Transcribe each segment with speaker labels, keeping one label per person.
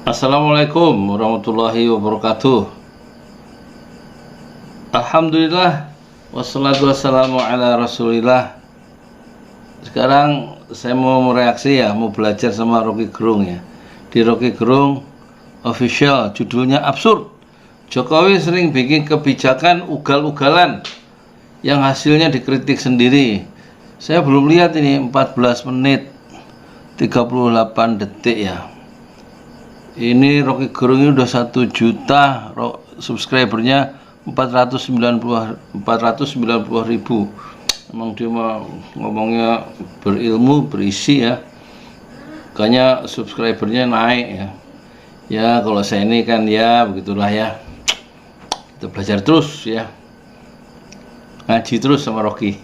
Speaker 1: Assalamualaikum warahmatullahi wabarakatuh. Alhamdulillah, wassalatu wassalamu ala rasulillah. Sekarang saya mau mereaksi ya, mau belajar sama Rocky Gerung ya. Di Rocky Gerung official, judulnya absurd. Jokowi sering bikin kebijakan ugal-ugalan yang hasilnya dikritik sendiri. Saya belum lihat ini 14 menit 38 detik ya. Ini Rocky Gerung ini udah 1 juta subscribernya 490 ribu. Emang dia mah ngomongnya berilmu, berisi ya. Kayaknya subscribernya naik ya. Ya kalau saya ini kan ya begitulah ya. Kita belajar terus ya. Ngaji terus sama Rocky.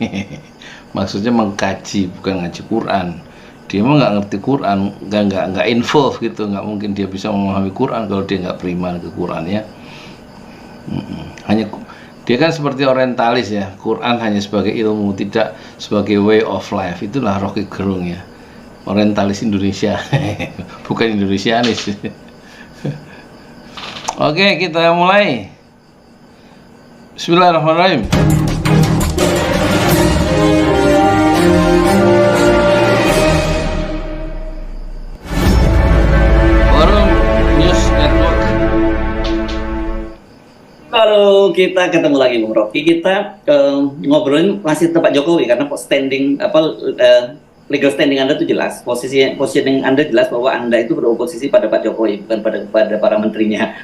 Speaker 1: Maksudnya mengkaji, bukan ngaji Quran. Dia mah nggak ngerti Quran, nggak involve gitu, nggak mungkin dia bisa memahami Quran kalau dia nggak beriman ke Quran ya. Hanya dia kan seperti orientalis ya, Quran hanya sebagai ilmu, tidak sebagai way of life. Itulah Rocky Gerung ya, orientalis Indonesia. Bukan Indonesianis. Oke, kita mulai. Bismillahirrahmanirrahim.
Speaker 2: Halo, kita ketemu lagi Bung Rocky. Kita ngobrolin masih tempat Jokowi karena standing legal standing Anda itu jelas, positioning Anda jelas bahwa Anda itu beroposisi pada Pak Jokowi, bukan pada para menterinya.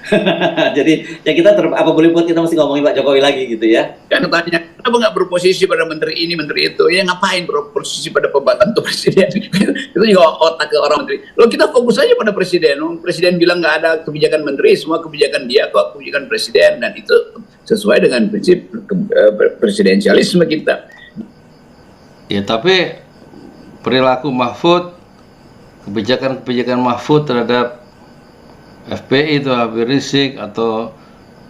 Speaker 2: Jadi ya kita apa boleh buat kita mesti ngomongin Pak Jokowi lagi gitu ya.
Speaker 3: Kan tanya, kenapa nggak berposisi pada menteri ini, menteri itu? Ya ngapain berposisi pada pembantu presiden? Itu juga otak ke orang menteri. Loh kita fokus aja pada presiden. Presiden bilang nggak ada kebijakan menteri, semua kebijakan dia kok, kebijakan presiden. Dan itu sesuai dengan prinsip presidensialisme kita.
Speaker 1: Ya tapi perilaku Mahfud, kebijakan-kebijakan Mahfud terhadap FPI itu Habib Rizik atau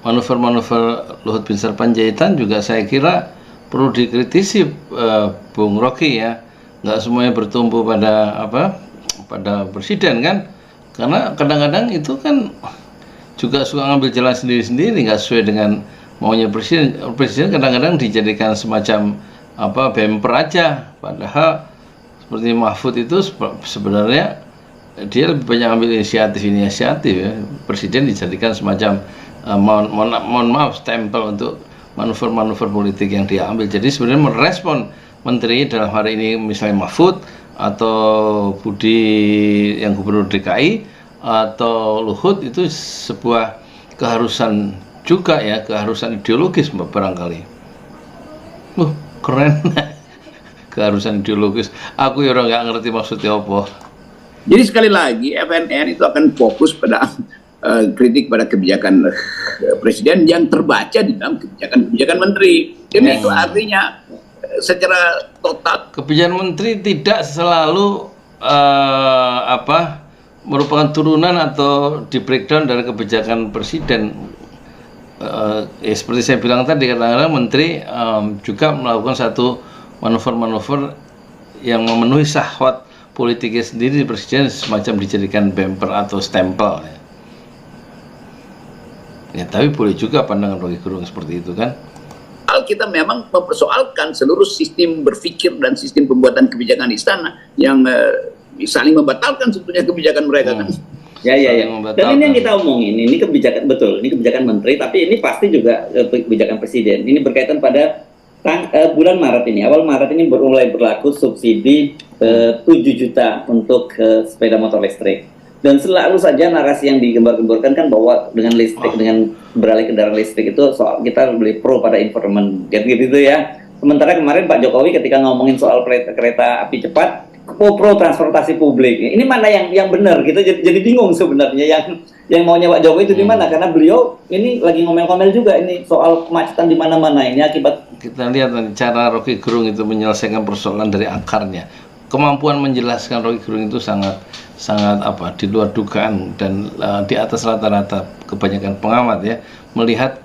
Speaker 1: manuver-manuver Luhut bin Sarpanjaitan juga saya kira perlu dikritisi, Bung Rocky ya. Nggak semuanya bertumpu pada presiden kan, karena kadang-kadang itu kan juga suka ngambil jalan sendiri-sendiri, nggak sesuai dengan maunya presiden. Presiden kadang-kadang dijadikan semacam bemper aja, padahal seperti Mahfud itu sebenarnya dia lebih banyak ambil inisiatif ya. Presiden dijadikan semacam mohon maaf stempel untuk manuver-manuver politik yang dia ambil. Jadi sebenarnya merespon menteri dalam hari ini misalnya Mahfud atau Budi yang gubernur DKI atau Luhut itu sebuah keharusan juga ya, keharusan ideologis barangkali. Keren. Keharusan ideologis. Aku ya orang nggak ngerti maksudnya apa.
Speaker 3: Jadi sekali lagi FNN itu akan fokus pada kritik pada kebijakan presiden yang terbaca di dalam kebijakan menteri. Jadi itu artinya secara total
Speaker 1: kebijakan menteri tidak selalu merupakan turunan atau di breakdown dari kebijakan presiden. Seperti saya bilang tadi, kadang-kadang menteri juga melakukan satu manuver-manuver yang memenuhi syahwat politiknya sendiri di presiden, semacam dijadikan bumper atau stempel ya. Tapi boleh juga pandangan Rocky Gerung seperti itu kan.
Speaker 3: kita memang mempersoalkan seluruh sistem berpikir dan sistem pembuatan kebijakan istana yang saling membatalkan sebetulnya kebijakan mereka kan.
Speaker 2: Ya. Dan ini yang kita omongin, ini kebijakan betul, ini kebijakan menteri, tapi ini pasti juga kebijakan presiden. Ini berkaitan pada bulan Maret ini, awal Maret ini mulai berlaku subsidi 7 juta untuk sepeda motor listrik. Dan selalu saja narasi yang digembar-gemborkan kan bahwa dengan listrik, dengan beralih kendaraan listrik itu soal kita lebih pro pada environment, gitu ya. Sementara kemarin Pak Jokowi ketika ngomongin soal kereta api cepat, pro transportasi publik. Ini mana yang benar? Kita jadi bingung sebenarnya yang maunya Pak Jokowi itu di mana? Karena beliau ini lagi ngomel-ngomel juga ini soal kemacetan di mana-mana ini akibat.
Speaker 1: Kita lihat cara Rocky Gerung itu menyelesaikan persoalan dari akarnya. Kemampuan menjelaskan Rocky Gerung itu sangat di luar dugaan dan di atas rata-rata kebanyakan pengamat ya, melihat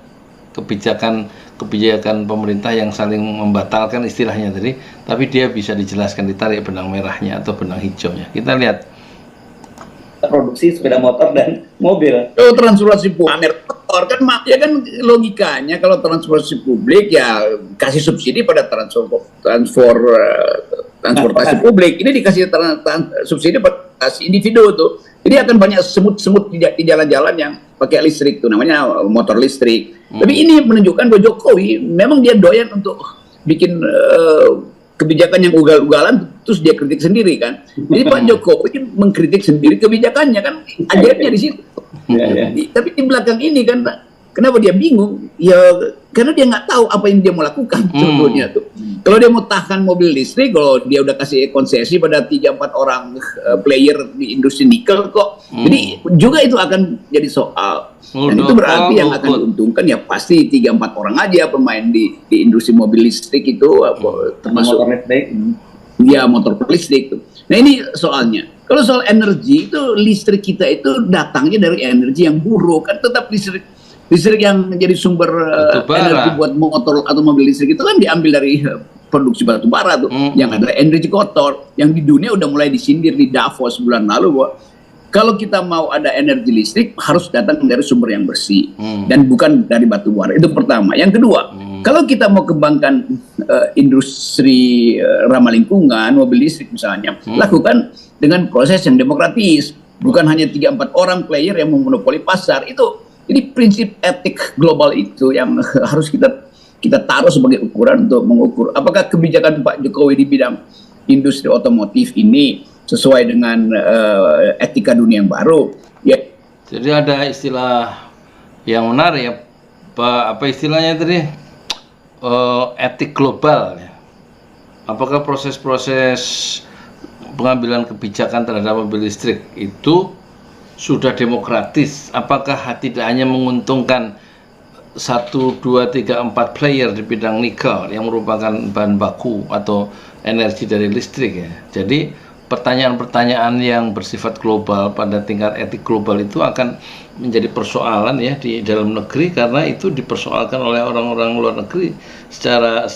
Speaker 1: kebijakan pemerintah yang saling membatalkan istilahnya tadi, tapi dia bisa dijelaskan, ditarik benang merahnya atau benang hijaunya. Kita lihat
Speaker 2: produksi sepeda motor dan mobil.
Speaker 3: Kalau transportasi pamer motor kan ya kan logikanya kalau transportasi publik ya kasih subsidi pada transportasi publik. Ini dikasih subsidi pada individu tuh. Jadi akan banyak semut-semut di jalan-jalan yang pakai listrik tuh, namanya motor listrik. Tapi ini menunjukkan bahwa Jokowi memang dia doyan untuk bikin kebijakan yang ugal-ugalan, terus dia kritik sendiri kan. Jadi Pak Jokowi mengkritik sendiri kebijakannya kan, ajaibnya di situ. Tapi di belakang ini kan, kenapa dia bingung? Ya karena dia nggak tahu apa yang dia mau lakukan sebetulnya tuh. Kalau dia mau tahan mobil listrik, kalau dia udah kasih konsesi pada 3-4 orang player di industri nikel kok. Jadi juga itu akan jadi soal. Dan itu berarti yang akan diuntungkan ya pasti 3-4 orang aja pemain di industri mobil listrik itu, termasuk
Speaker 2: motor listrik.
Speaker 3: Ya motor listrik tuh. Nah ini soalnya. Kalau soal energi itu listrik kita itu datangnya dari energi yang buruk kan, tetap listrik yang menjadi sumber energi buat motor atau mobil listrik itu kan diambil dari produksi batu bara tuh, yang ada energi kotor, yang di dunia udah mulai disindir di Davos bulan lalu bahwa kalau kita mau ada energi listrik harus datang dari sumber yang bersih dan bukan dari batu bara. Itu pertama. Yang kedua, kalau kita mau kembangkan industri ramah lingkungan, mobil listrik misalnya, lakukan dengan proses yang demokratis, bukan hanya 3-4 orang player yang memonopoli pasar. Ini prinsip etik global itu yang harus kita taruh sebagai ukuran untuk mengukur apakah kebijakan Pak Jokowi di bidang industri otomotif ini sesuai dengan etika dunia yang baru. Ya.
Speaker 1: Jadi ada istilah yang menarik ya, Pak, apa istilahnya tadi? Etik global ya. Apakah proses-proses pengambilan kebijakan terhadap mobil listrik itu sudah demokratis? Apakah tidak hanya menguntungkan 1, 2, 3, 4 player di bidang nikel yang merupakan bahan baku atau energi dari listrik ya? Jadi pertanyaan-pertanyaan yang bersifat global pada tingkat etik global itu akan menjadi persoalan ya di dalam negeri, karena itu dipersoalkan oleh orang-orang luar negeri secara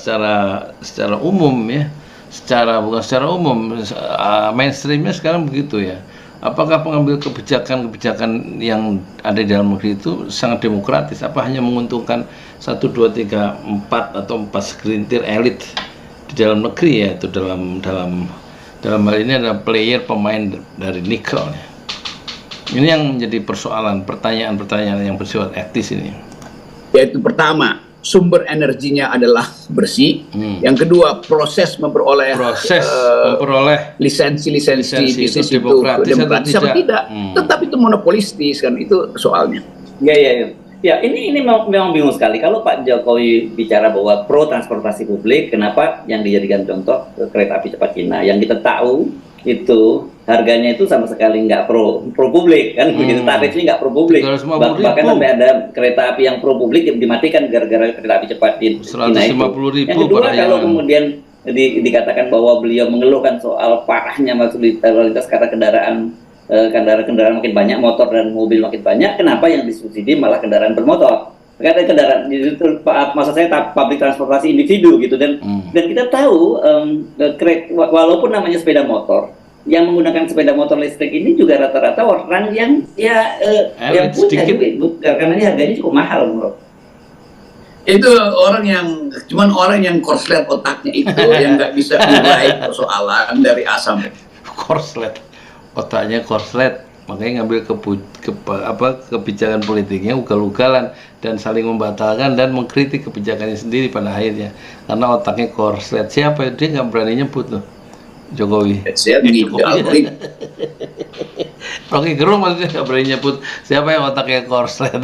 Speaker 1: umum ya, bukan secara umum, mainstreamnya sekarang begitu ya. Apakah pengambil kebijakan yang ada di dalam negeri itu sangat demokratis? Apa hanya menguntungkan 1, 2, 3, 4 atau 4 segelintir elit di dalam negeri ya? Itu dalam hal ini ada player pemain dari nikel. Ini yang menjadi pertanyaan-pertanyaan yang bersifat etis ini.
Speaker 3: Yaitu pertama, sumber energinya adalah bersih. Yang kedua, proses memperoleh lisensi bisnis itu demokratis atau tidak. Tetap itu monopolistis kan, itu soalnya.
Speaker 2: Ya, ini memang bingung sekali. Kalau Pak Jokowi bicara bahwa pro transportasi publik, kenapa yang dijadikan contoh kereta api cepat Cina yang kita tahu itu harganya itu sama sekali nggak pro publik kan, begitu tarifnya nggak pro publik, bahkan sampai ada kereta api yang pro publik yang dimatikan gara-gara kereta api cepat di Cina itu. Yang kedua, kalau kemudian dikatakan bahwa beliau mengeluhkan soal parahnya lalu lintas karena kendaraan makin banyak, motor dan mobil makin banyak, kenapa yang disubsidi malah kendaraan bermotor? Karena kendaraan itu, maksud saya public transportasi individu gitu, dan kita tahu walaupun namanya sepeda motor, yang menggunakan sepeda motor listrik ini juga rata-rata orang yang yang punya juga, karena ini harganya cukup mahal menurut.
Speaker 3: Itu orang yang korslet otaknya itu yang nggak bisa menilai persoalan dari asam.
Speaker 1: Korslet, otaknya korslet, makanya ngambil kebijakan politiknya ugal-ugalan dan saling membatalkan dan mengkritik kebijakannya sendiri pada akhirnya, karena otaknya korslet. Siapa dia nggak berani nyebut loh, Jokowi. Rocky Gerung maksudnya nggak berani nyebut siapa yang otaknya korslet.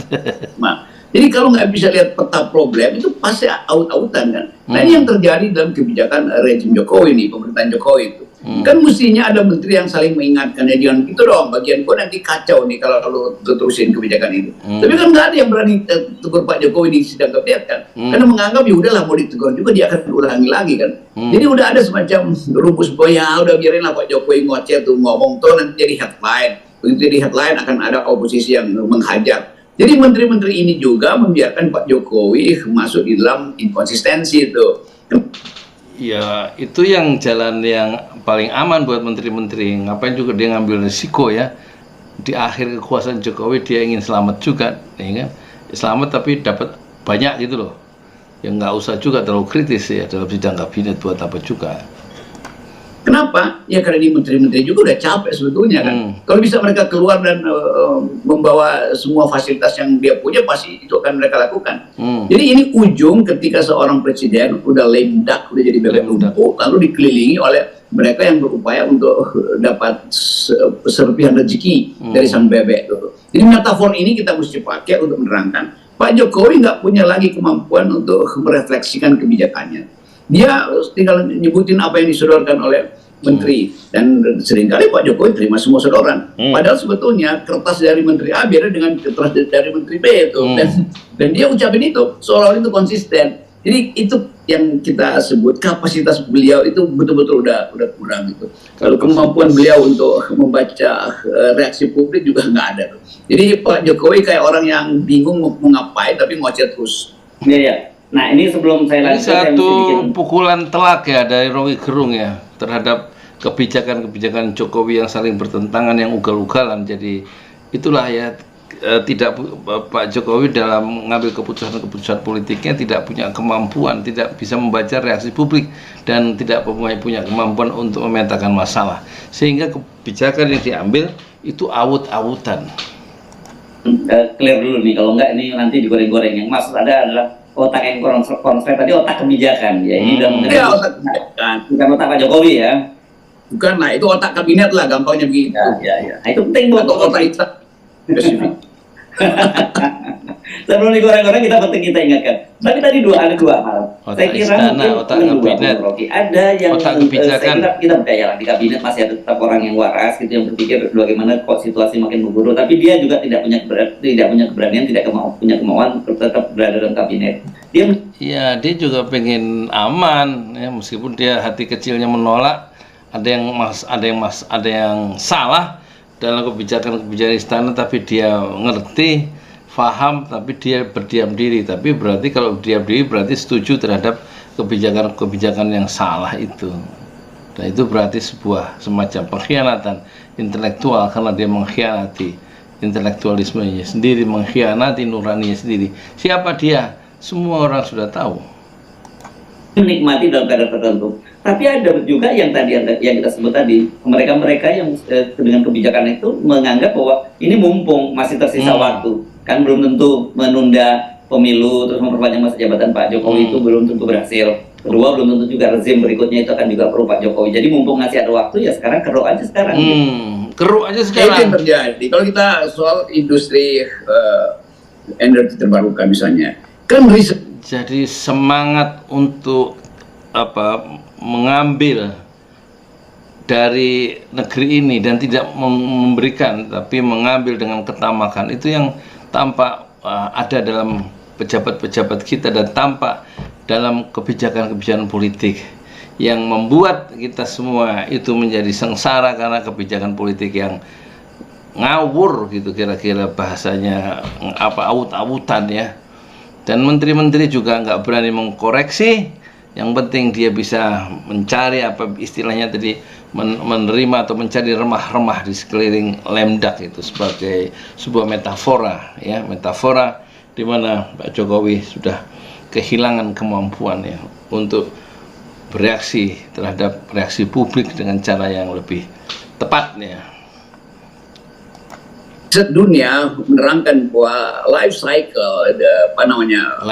Speaker 3: Nah, jadi kalau nggak bisa lihat peta problem itu pasti aut-autan kan. Nah ini yang terjadi dalam kebijakan rejim Jokowi nih, pemerintahan Jokowi itu. Kan mestinya ada menteri yang saling mengingatkan, ya jangan gitu dong, bagian gue nanti kacau nih kalau lu terusin kebijakan itu. Tapi kan nggak ada yang berani tegur Pak Jokowi di sidang kabinet kan, karena menganggap ya udahlah mau ditegur juga dia akan ulangi lagi kan. Jadi udah ada semacam rumus bahwa ya udah biarinlah Pak Jokowi ngoceh tuh, ngomong tuh nanti jadi headline. Begitu jadi headline akan ada oposisi yang menghajar. Jadi menteri-menteri ini juga membiarkan Pak Jokowi masuk di dalam inkonsistensi itu.
Speaker 1: Ya, itu yang jalan yang paling aman buat menteri-menteri. Ngapain juga dia ngambil risiko ya. di akhir kekuasaan Jokowi dia ingin selamat juga, ya kan? Selamat tapi dapat banyak gitu loh. Yang nggak usah juga terlalu kritis ya dalam sidang kabinet, buat apa juga.
Speaker 3: Kenapa? Ya karena di menteri-menteri juga udah capek sebetulnya kan. Kalau bisa mereka keluar dan membawa semua fasilitas yang dia punya, pasti itu akan mereka lakukan. Jadi ini ujung ketika seorang presiden udah lemdak, udah jadi bebek lumpuh, lalu dikelilingi oleh mereka yang berupaya untuk dapat serpihan rezeki dari sang bebek itu. Jadi metafor ini kita mesti pakai untuk menerangkan Pak Jokowi nggak punya lagi kemampuan untuk merefleksikan kebijakannya. Dia tinggal nyebutin apa yang disodorkan oleh menteri, dan seringkali Pak Jokowi terima semua sodoran. Padahal sebetulnya kertas dari menteri A beda dengan kertas dari menteri B itu, dan dia ucapin itu seolah-olah itu konsisten. Jadi itu yang kita sebut kapasitas beliau itu betul-betul udah kurang gitu. Kalau kemampuan beliau untuk membaca reaksi publik juga nggak ada. Jadi Pak Jokowi kayak orang yang bingung mau ngapain tapi ngoceh terus.
Speaker 2: Iya. Nah ini sebelum saya lanjut,
Speaker 1: satu pukulan telak ya dari Rocky Gerung ya terhadap kebijakan-kebijakan Jokowi yang saling bertentangan, yang ugal-ugalan. Jadi itulah ya, tidak Pak Jokowi dalam mengambil keputusan politiknya tidak punya kemampuan, tidak bisa membaca reaksi publik, dan tidak punya kemampuan untuk memetakan masalah, sehingga kebijakan yang diambil itu awut-awutan.
Speaker 2: Clear dulu nih, kalau enggak ini nanti digoreng-goreng. Yang maksud ada adalah otak yang konslet tadi, otak kebijakan ya. Ini udah mengenai
Speaker 3: otak kebijakan,
Speaker 2: bukan otak Pak Jokowi ya.
Speaker 3: Bukan lah, itu otak kabinet lah, gampangnya begitu.
Speaker 2: Ya. Nah, itu penting buat
Speaker 3: otak itu spesifik.
Speaker 2: Sebelum digoreng-goreng kita ingatkan. Tapi tadi ada dua hal.
Speaker 1: Otak
Speaker 2: saya kira
Speaker 1: istana, otak kabinet,
Speaker 2: ada yang
Speaker 1: otak kebijakan.
Speaker 2: Kita percaya lah di kabinet masih ada tetap orang yang waras gitu, yang berpikir bagaimana kok situasi makin memburuk. Tapi dia juga tidak punya keberanian, punya kemauan tetap berada dalam kabinet.
Speaker 1: Dia juga pengen aman ya, meskipun dia hati kecilnya menolak. Ada yang salah dalam kebijakan istana, tapi dia ngerti, paham, tapi dia berdiam diri. Tapi berarti kalau berdiam diri berarti setuju terhadap kebijakan yang salah itu. Dan itu berarti semacam pengkhianatan intelektual, karena dia mengkhianati intelektualismenya sendiri, mengkhianati nuraninya sendiri. Siapa dia? Semua orang sudah tahu.
Speaker 2: Menikmati dalam keadaan tertentu. Tapi ada juga yang tadi yang kita sebut tadi, mereka yang dengan kebijakan itu menganggap bahwa ini mumpung masih tersisa waktu, kan belum tentu menunda pemilu terus memperpanjang masa jabatan Pak Jokowi itu belum tentu berhasil. Kedua, belum tentu juga rezim berikutnya itu akan juga perlu Pak Jokowi. Jadi mumpung masih ada waktu, ya sekarang keruk aja sekarang.
Speaker 1: Keruk aja sekarang.
Speaker 3: Itu yang terjadi. Kalau kita soal industri energi terbarukan misalnya, kan
Speaker 1: jadi semangat untuk mengambil dari negeri ini dan tidak memberikan, tapi mengambil dengan ketamakan, itu yang tampak ada dalam pejabat-pejabat kita dan tampak dalam kebijakan-kebijakan politik yang membuat kita semua itu menjadi sengsara karena kebijakan politik yang ngawur gitu, kira-kira bahasanya awut-awutan ya. Dan menteri-menteri juga nggak berani mengkoreksi. Yang penting dia bisa mencari istilahnya tadi, menerima atau mencari remah-remah di sekeliling lemdak itu sebagai sebuah metafora ya, metafora di mana Pak Jokowi sudah kehilangan kemampuan ya untuk bereaksi terhadap reaksi publik dengan cara yang lebih tepatnya.
Speaker 3: Dunia menerangkan bahwa life cycle,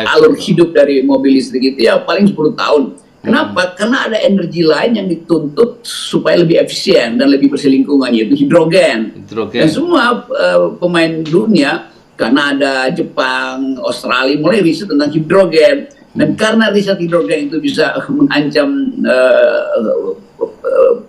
Speaker 3: alur hidup dari mobil listrik itu ya paling 10 tahun. Kenapa? Karena ada energi lain yang dituntut supaya lebih efisien dan lebih bersih lingkungan, yaitu hidrogen. Dan semua pemain dunia, Kanada, Jepang, Australia mulai riset tentang hidrogen. Dan karena riset hidrogen itu bisa mengancam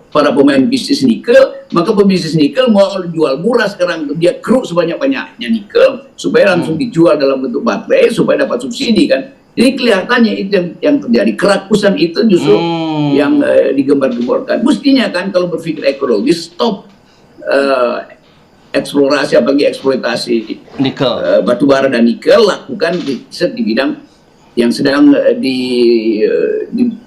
Speaker 3: para pemain bisnis nikel, maka pembisnis nikel mau jual murah sekarang, dia keruk sebanyak-banyaknya nikel supaya langsung dijual dalam bentuk baterai supaya dapat subsidi kan. Jadi kelihatannya itu yang terjadi, kerakusan itu justru yang digembar-gemborkan. Mestinya kan kalau berpikir ekologis, stop eksplorasi apalagi eksploitasi nikel, batu bara dan nikel, lakukan riset di bidang yang sedang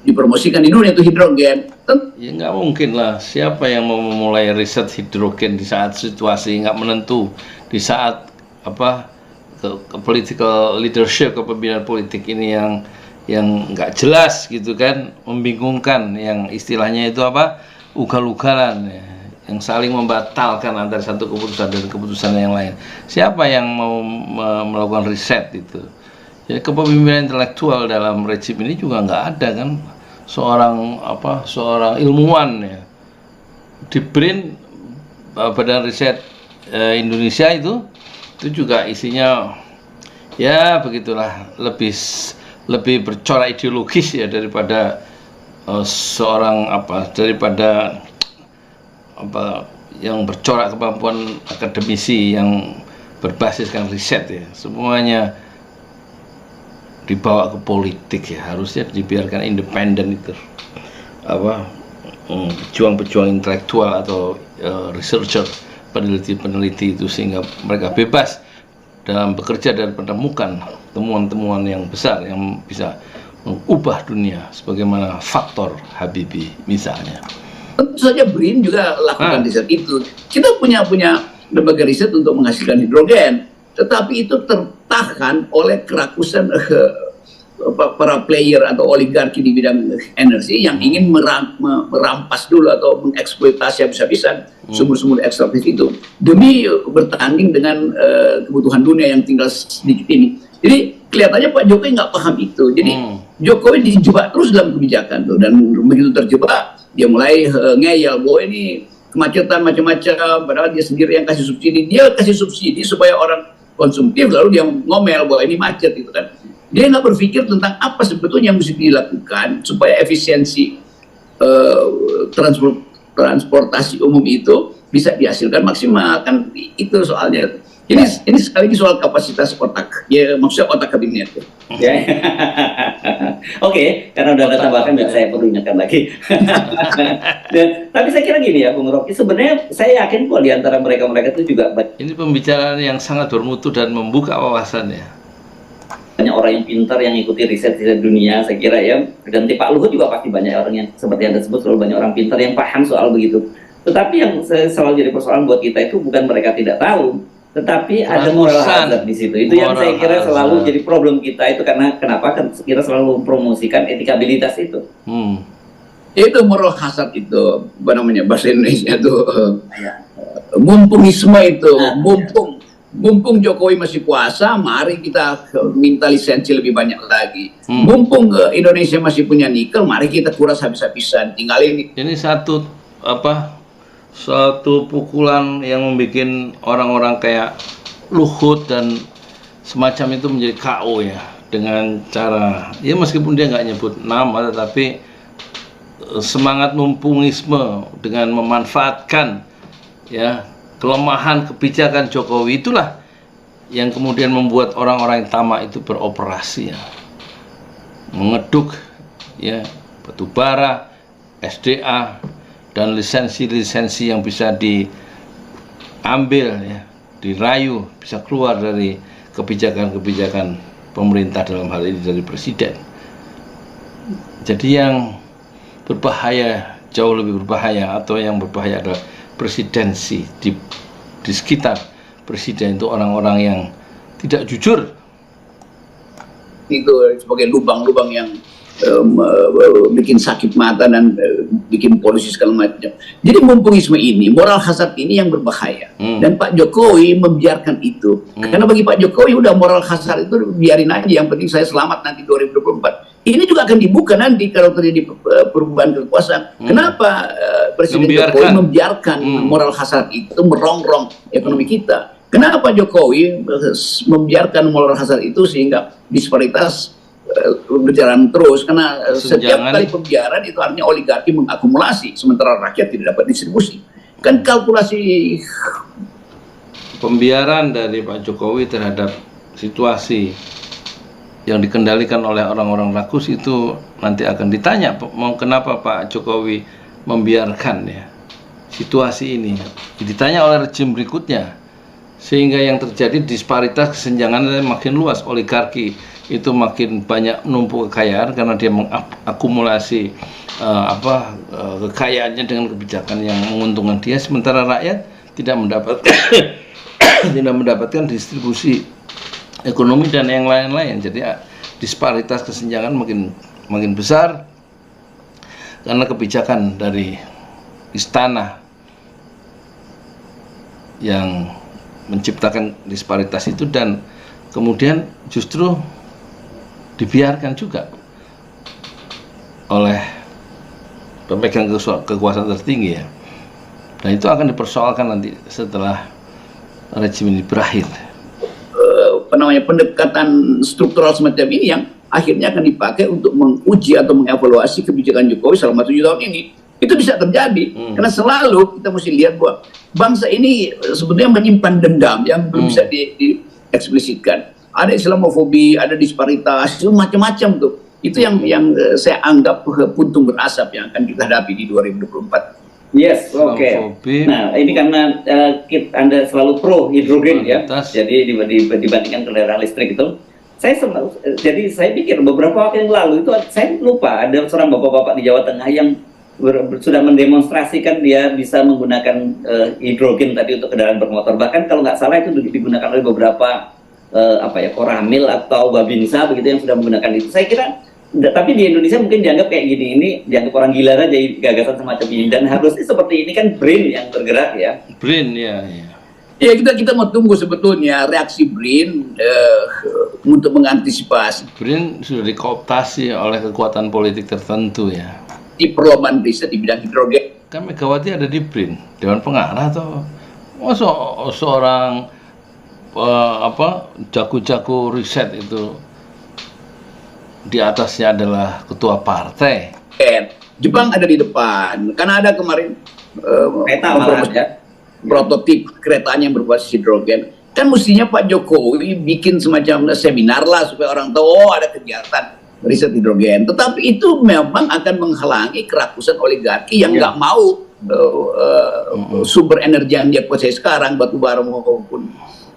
Speaker 3: dipromosikan di dunia itu hidrogen.
Speaker 1: Ya nggak mungkin lah. Siapa yang mau memulai riset hidrogen di saat situasi nggak menentu, di saat apa political leadership, kepemimpinan politik ini yang nggak jelas gitu kan, membingungkan, yang istilahnya itu apa, ugal-ugalan ya, yang saling membatalkan antara satu keputusan dan keputusan yang lain. Siapa yang mau melakukan riset itu? Jadi kepemimpinan intelektual dalam rejim ini juga nggak ada kan, seorang ilmuwan ya, di BRIN, Badan Riset Indonesia itu juga isinya ya begitulah, lebih bercorak ideologis ya daripada daripada yang bercorak kemampuan akademisi yang berbasiskan riset ya. Semuanya dibawa ke politik ya, harusnya dibiarkan independen itu pejuang-pejuang intelektual atau researcher, peneliti-peneliti itu, sehingga mereka bebas dalam bekerja dan menemukan temuan-temuan yang besar yang bisa mengubah dunia, sebagaimana faktor Habibie misalnya.
Speaker 3: Tentu saja BRIN juga lakukan riset itu. Kita punya lembaga riset untuk menghasilkan hidrogen, tetapi itu tertahan oleh kerakusan para player atau oligarki di bidang energi yang ingin merampas dulu atau mengeksploitasi habis-habisan sumber-sumber ekstraktif itu demi bertanding dengan kebutuhan dunia yang tinggal sedikit ini. Jadi kelihatannya Pak Jokowi nggak paham itu. Jadi Jokowi dijebak terus dalam kebijakan tuh, dan begitu terjebak dia mulai ngeyel bahwa ini kemacetan macam-macam, padahal dia sendiri yang kasih subsidi. Dia kasih subsidi supaya orang konsumtif, lalu dia ngomel bahwa ini macet gitu kan. Dia nggak berpikir tentang apa sebetulnya yang mesti dilakukan supaya efisiensi transportasi umum itu bisa dihasilkan maksimal, kan itu soalnya. Ini sekali lagi soal kapasitas otak, ya maksudnya otak kabinet.
Speaker 2: Ya. Oke, karena udah ada tambahan dan saya perlu ingatkan lagi. Tapi saya kira gini ya, Bung Rocky, sebenarnya saya yakin kok di antara mereka itu juga
Speaker 1: ini pembicaraan yang sangat bermutu dan membuka wawasannya.
Speaker 2: Banyak orang yang pintar yang ikuti riset dunia, saya kira ya. Dan Pak Luhut juga pasti banyak orang yang seperti Anda sebut, selalu banyak orang pintar yang paham soal begitu. Tetapi yang selalu jadi persoalan buat kita itu bukan mereka tidak tahu, tetapi ada moral hazard di situ. Itu yang saya kira selalu jadi problem kita itu, karena kenapa kan kita selalu mempromosikan etikabilitas itu.
Speaker 3: Itu moral hazard itu, apa namanya bahasa Indonesia itu mumpungisme itu, mumpung Jokowi masih kuasa, mari kita minta lisensi lebih banyak lagi. Mumpung Indonesia masih punya nikel, mari kita kuras habis-habisan. Tinggal ini.
Speaker 1: Ini satu pukulan yang membuat orang-orang kayak Luhut dan semacam itu menjadi KO ya, dengan cara ya, meskipun dia nggak nyebut nama, tetapi semangat mumpungisme dengan memanfaatkan ya kelemahan kebijakan Jokowi, itulah yang kemudian membuat orang-orang yang tamak itu beroperasi ya, mengeduk ya batu bara, SDA, dan lisensi-lisensi yang bisa diambil ya, dirayu, bisa keluar dari kebijakan-kebijakan pemerintah, dalam hal ini dari presiden. Jadi yang berbahaya, jauh lebih berbahaya, atau yang berbahaya adalah presidensi. Di sekitar presiden itu orang-orang yang tidak jujur.
Speaker 3: Itu sebagai lubang-lubang yang bikin sakit mata dan bikin polusi segala macam. Jadi mumpungisme ini, moral hazard ini yang berbahaya. Dan Pak Jokowi membiarkan itu. Karena bagi Pak Jokowi udah moral hazard itu biarin aja, yang penting saya selamat nanti 2024. Ini juga akan dibuka nanti kalau terjadi perubahan kekuasaan. Kenapa Presiden Jokowi membiarkan moral hazard itu merongrong ekonomi kita? Kenapa Jokowi membiarkan moral hazard itu sehingga disparitas berjalan terus? Karena setiap kali pembiaran itu artinya oligarki mengakumulasi, sementara rakyat tidak dapat distribusi. Kan kalkulasi
Speaker 1: pembiaran dari Pak Jokowi terhadap situasi yang dikendalikan oleh orang-orang rakus itu nanti akan ditanya, mau kenapa Pak Jokowi membiarkan ya situasi ini, ditanya oleh rejim berikutnya, sehingga yang terjadi disparitas kesenjangan makin luas, oligarki itu makin banyak menumpuk kekayaan karena dia mengakumulasi kekayaannya dengan kebijakan yang menguntungkan dia, sementara rakyat tidak mendapatkan tidak mendapatkan distribusi ekonomi dan yang lain-lain. Jadi disparitas kesenjangan makin besar karena kebijakan dari istana yang menciptakan disparitas itu, dan kemudian justru dibiarkan juga oleh pemegang kekuasaan tertinggi ya. Dan itu akan dipersoalkan nanti setelah rejim ini berakhir.
Speaker 3: Pendekatan struktural semacam ini yang akhirnya akan dipakai untuk menguji atau mengevaluasi kebijakan Jokowi selama 7 tahun ini. Itu bisa terjadi karena selalu kita mesti lihat bahwa bangsa ini sebetulnya menyimpan dendam yang belum bisa dieksplisitkan. Ada Islamofobi, ada disparitas, itu macam-macam tuh. Itu yang saya anggap puntung berasap yang akan kita hadapi di 2024.
Speaker 2: Yes, oke. Nah, ini karena Anda selalu pro hidrogen ya, jadi dibandingkan kendaraan listrik itu. Jadi saya pikir beberapa waktu yang lalu itu saya lupa ada seorang bapak-bapak di Jawa Tengah yang sudah mendemonstrasikan dia bisa menggunakan hidrogen tadi untuk kendaraan bermotor. Bahkan kalau nggak salah itu digunakan oleh beberapa Koramil atau Babinsa begitu yang sudah menggunakan itu. Saya kira, tapi di Indonesia mungkin dianggap kayak gini, ini dianggap orang gila saja gagasan semacam ini, dan harusnya seperti ini kan BRIN yang bergerak ya.
Speaker 1: BRIN ya.
Speaker 3: Ya kita mau tunggu sebetulnya reaksi BRIN untuk mengantisipasi.
Speaker 1: BRIN sudah dikooptasi oleh kekuatan politik tertentu ya.
Speaker 3: Di perlombaan riset di bidang hidrogen.
Speaker 1: Kan Megawati ada di BRIN, Dewan Pengarah atau seorang jago-jago riset itu di atasnya adalah ketua partai.
Speaker 3: Jepang ada di depan, karena ada kemarin prototip keretanya yang berbasis hidrogen. Kan mestinya Pak Jokowi bikin semacam seminar lah supaya orang tahu ada kegiatan riset hidrogen. Tetapi itu memang akan menghalangi kerakusan oligarki yang nggak mau sumber energi yang dia kuasai sekarang, batu bara maupun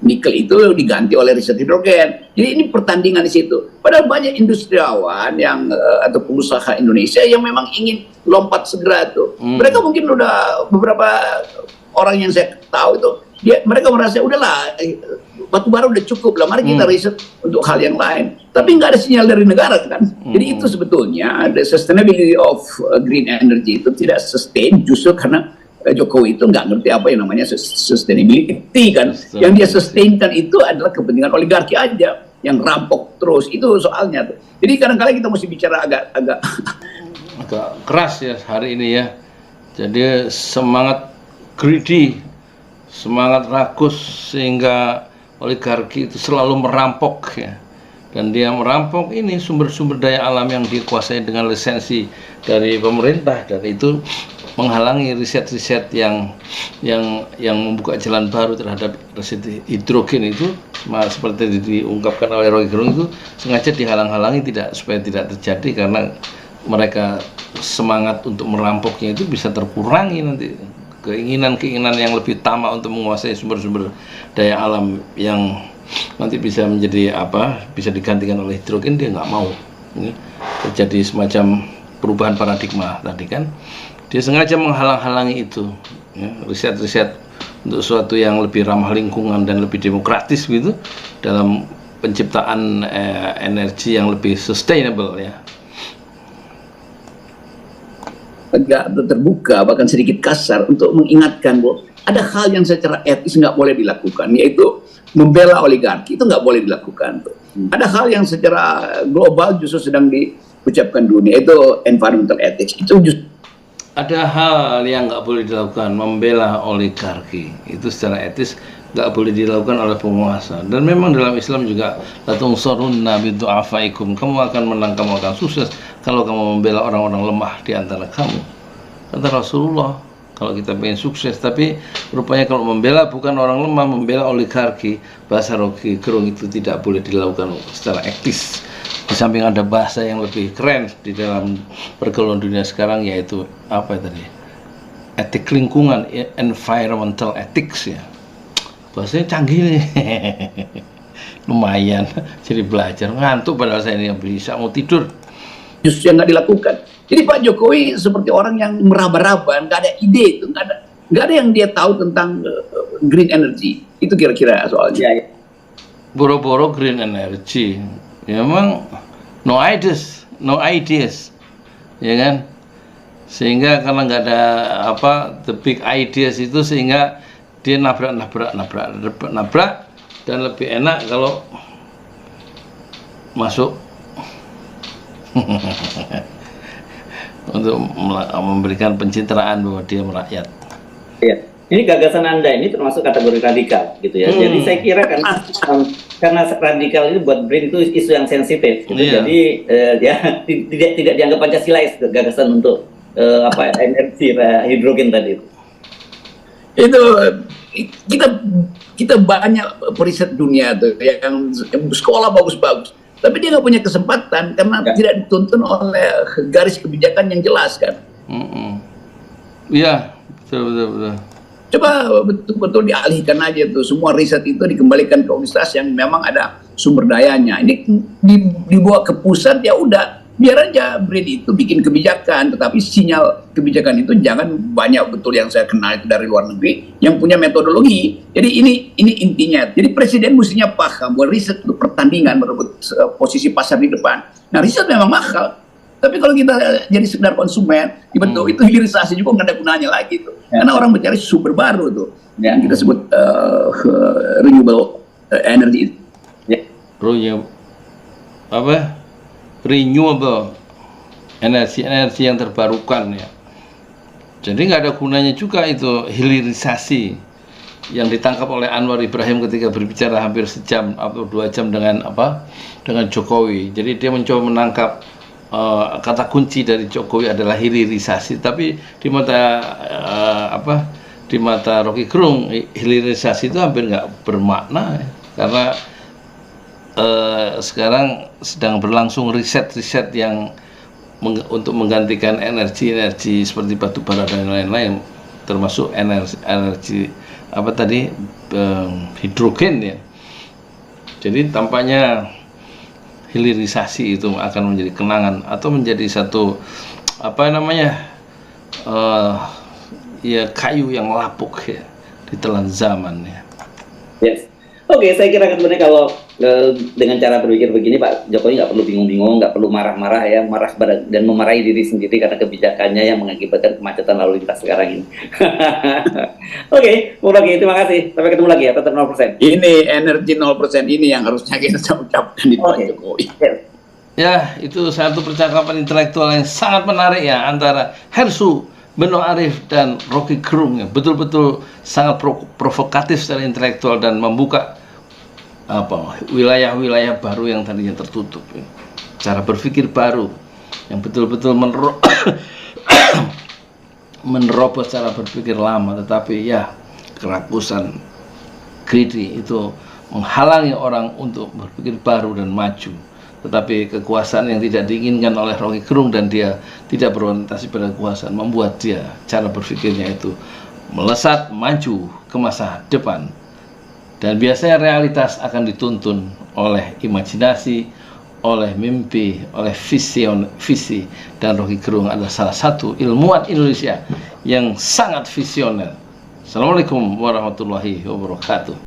Speaker 3: nikel itu diganti oleh riset hidrogen. Jadi ini pertandingan di situ. Padahal banyak industriawan yang atau pengusaha Indonesia yang memang ingin lompat segera tuh. Mereka mungkin udah beberapa orang yang saya tahu itu, mereka merasa udahlah batu bara udah cukup lah, mari kita riset untuk hal yang lain. Tapi nggak ada sinyal dari negara kan. Jadi itu sebetulnya the sustainability of green energy itu tidak sustain justru karena Jokowi itu nggak ngerti apa yang namanya sustainability kan. Yang dia sustainkan itu adalah kepentingan oligarki aja yang rampok terus, itu soalnya tuh. Jadi kadang-kadang kita mesti bicara agak
Speaker 1: keras ya hari ini ya. Jadi semangat greedy, semangat rakus sehingga oligarki itu selalu merampok ya. Dan dia merampok ini sumber-sumber daya alam yang dikuasai dengan lisensi dari pemerintah, dan itu menghalangi riset-riset yang membuka jalan baru terhadap riset hidrogen itu, seperti diungkapkan oleh Roy Gerung, itu sengaja dihalang-halangi supaya tidak terjadi, karena mereka semangat untuk merampoknya itu bisa terkurangi nanti. Keinginan-keinginan yang lebih tamak untuk menguasai sumber-sumber daya alam yang nanti bisa menjadi bisa digantikan oleh hidrogen, dia nggak mau. Ini terjadi semacam perubahan paradigma tadi kan. Dia sengaja menghalang-halangi itu ya, riset-riset untuk sesuatu yang lebih ramah lingkungan dan lebih demokratis gitu, dalam penciptaan energi yang lebih sustainable ya.
Speaker 3: Agak terbuka, bahkan sedikit kasar untuk mengingatkan bahwa ada hal yang secara etis nggak boleh dilakukan, yaitu membela oligarki, itu nggak boleh dilakukan. Ada hal yang secara global justru sedang diucapkan dunia, itu environmental ethics. Itu justru
Speaker 1: ada hal yang nggak boleh dilakukan, membela oligarki itu secara etis nggak boleh dilakukan oleh penguasa. Dan memang dalam Islam juga latunsurunna bidu'afaikum, kamu akan menang, kamu akan sukses kalau kamu membela orang-orang lemah di antara kamu, kata Rasulullah. Kalau kita pengen sukses, tapi rupanya kalau membela bukan orang lemah, membela oligarki, bahasa Rocky Gerung itu tidak boleh dilakukan secara etis. Di samping ada bahasa yang lebih keren di dalam pergaulan dunia sekarang, yaitu etik lingkungan, environmental ethics ya. Bahasanya canggih nih. lumayan jadi belajar, ngantuk padahal saya ini yang bisa mau tidur.
Speaker 3: Justru yang nggak dilakukan. Jadi Pak Jokowi seperti orang yang meraba-raba, nggak ada ide itu, nggak ada yang dia tahu tentang green energy. Itu kira-kira soalnya.
Speaker 2: Ya, ya.
Speaker 1: Boro-boro green energy, ya memang no ideas, ya kan? Sehingga karena nggak ada the big ideas itu, sehingga dia nabrak, dan lebih enak kalau masuk untuk memberikan pencitraan bahwa dia merakyat.
Speaker 2: Ya. Ini gagasan Anda ini termasuk kategori radikal gitu ya. Jadi saya kira karena radikal ini buat BRIN itu isu yang sensitif gitu.
Speaker 1: Iya.
Speaker 2: Jadi ya tidak dianggap Pancasilais gagasan untuk energi hidrogen tadi.
Speaker 3: Itu kita banyak periset dunia tuh yang sekolah bagus-bagus, tapi dia nggak punya kesempatan karena tidak dituntun oleh garis kebijakan yang jelas kan.
Speaker 1: Iya, betul.
Speaker 3: Coba betul-betul dialihkan aja tuh, semua riset itu dikembalikan ke universitas yang memang ada sumber dayanya. Ini dibawa ke pusat, ya udah biar aja BRIN itu bikin kebijakan, tetapi sinyal kebijakan itu jangan banyak. Betul yang saya kenal itu dari luar negeri yang punya metodologi. Jadi ini intinya. Jadi presiden mestinya paham bahwa riset itu pertandingan merebut posisi pasar di depan. Nah, riset memang mahal, tapi kalau kita jadi sekedar konsumen, betul itu hilirisasi juga nggak ada gunanya lagi tuh. Karena orang mencari sumber baru tuh, yang kita sebut renewable energy.
Speaker 1: Renewable energi yang terbarukan ya. Jadi nggak ada gunanya juga itu hilirisasi yang ditangkap oleh Anwar Ibrahim ketika berbicara hampir sejam atau 2 jam dengan Jokowi. Jadi dia mencoba menangkap kata kunci dari Jokowi adalah hilirisasi, tapi di mata Rocky Gerung hilirisasi itu hampir nggak bermakna ya. Karena sekarang sedang berlangsung riset yang untuk menggantikan energi seperti batu bara dan lain-lain, termasuk energi hidrogen ya. Jadi tampaknya hilirisasi itu akan menjadi kenangan atau menjadi satu kayu yang lapuk ya, ditelan zaman ya.
Speaker 2: Yes. Oke, saya kira sebenarnya kalau dengan cara berpikir begini Pak Jokowi nggak perlu bingung-bingung, nggak perlu marah-marah ya, dan memarahi diri sendiri karena kebijakannya yang mengakibatkan kemacetan lalu lintas sekarang ini. Oke, terima kasih. Sampai ketemu lagi ya, tetap 0%.
Speaker 3: Ini energi 0% ini yang harusnya kita ucapkan di Pak Jokowi.
Speaker 1: Ya, itu satu percakapan intelektual yang sangat menarik ya antara Hersu Beno Arif dan Rocky Gerung ya. Betul-betul sangat provokatif secara intelektual dan membuka wilayah-wilayah baru yang tadinya tertutup ya. Cara berpikir baru yang betul-betul menerobos cara berpikir lama, tetapi ya kerakusan greedy itu menghalangi orang untuk berpikir baru dan maju. Tetapi kekuasaan yang tidak diinginkan oleh Rocky Gerung dan dia tidak berorientasi pada kekuasaan membuat dia cara berpikirnya itu melesat maju ke masa depan. Dan biasanya realitas akan dituntun oleh imajinasi, oleh mimpi, oleh visi. Dan Rocky Gerung adalah salah satu ilmuwan Indonesia yang sangat visioner. Assalamualaikum warahmatullahi wabarakatuh.